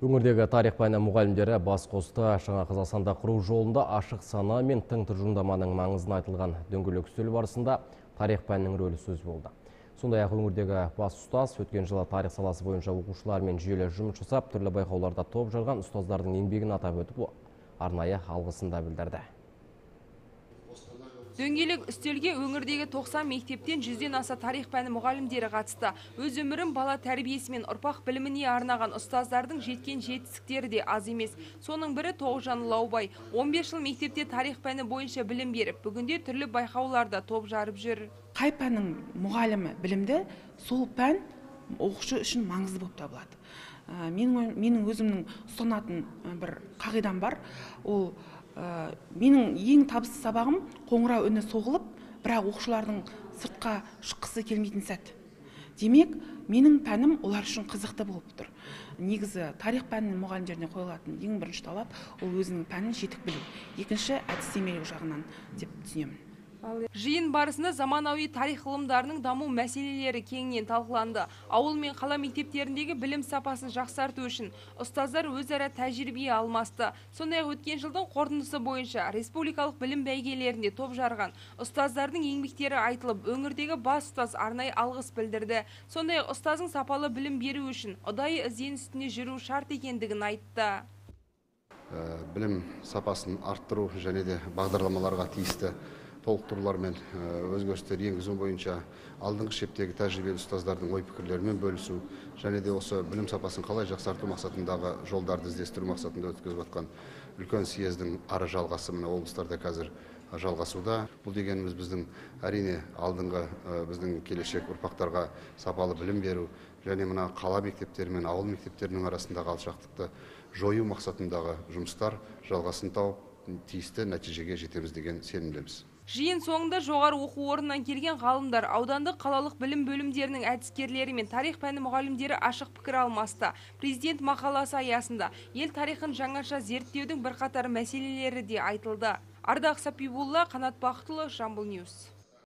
Өңірдегі тарих пәні мұғалімдері бас қосты. Жаңа Қазақстанда құру жолында ашық сана мен тың тұжырымдаманың маңызын айтылған дөңгелек үстел барысында тарих пәнінің рөлі сөз болды. Сондай-ақ өңірдегі бас ұстаз өткен жылы тарих саласы бойынша оқушылармен жүйелі жұмыс жасап, түрлі байқауларда топ жарған ұстаздардың еңбегін атап өтіп, арнайы алғысын да білдірді. Дөңгелек үстелге өңірдегі 90 мектептен 100-ден аса тарих пәні мұғалімдері қатысты. Өз өмірін бала тәрбиесі мен ұрпақ біліміне арнаған ұстаздардың жеткен жетістіктері де аз емес. Соның бірі Тоғжан Лаубай. 15 жыл мектепте тарих пәні бойынша білім беріп, бүгінде түрлі байқауларда топ жарып жүр. Қай пәннің мұғалімі білімді, сол пән оқушы үшін маңызды болып табылады. Менің өзімнің ұстанатын бір қағидам бар. Ол менің ең табысты сабағым қоңырау үні соғылып, бірақ оқушылардың сыртқа шыққысы келмейтін сәт. Демек, менің пәнім олар үшін қызықты болып тұр. Негізі тарих пәнінің мұғалімдеріне қойылатын ең бірінші талап ол өзінің пәнін жетік білу. Екінші әдістемелік жағынан деп түсінемін. Жиын барысында заманауи тарих ғылымдарының даму мәселелері кеңінен талқыланды. Ауыл мен қала мектептеріндегі білім сапасын жақсарту үшін ұстаздар өзара тәжірибе алмасты. Сондай-ақ өткен жылдың қорытындысы бойынша республикалық білім бәйгелерінде топ жарған ұстаздардың еңбектері айтылып, өңірдегі бас ұстаз арнайы алғыс білдірді. Сондай-ақ ұстаздың сапалы білім беру үшін ұдайы іздену үстінде жүру шарт екендігін айтты. Білім сапасын арттыру және де бағдарламаларға тиісті толықтырулар мен өзгерістер енгізу бойынша алдыңғы шептегі тәжірибелі ұстаздардың ой пікірлерімен бөлісу және де осы білім сапасын қалай жақсарту мақсатындағы жолдарды іздестіру мақсатында өткізіп жатқан үлкен съездің ары жалғасы мына облыстарда қазір жалғасуда. Бұл дегеніміз біздің әрине алдыңғы біздің келешек ұрпақтарға сапалы білім беру және мына қала мектептері мен ауыл мектептерінің арасындағы алшақтықты жою мақсатындағы жұмыстар жалғасын тауып тиісті нәтижеге жетеміз деген сенімдеміз. Жиын соңында жоғары оқу орнынан келген ғалымдар, аудандық қалалық білім бөлімдерінің әдіскерлері мен тарих пәні мұғалімдері ашық пікір алмасты. Президент мақаласы аясында ел тарихын жаңаша зерттеудің бірқатар мәселелері де айтылды. Ардақ Сапибулла, Қанат Бақтылы, Жамбыл Ньюс.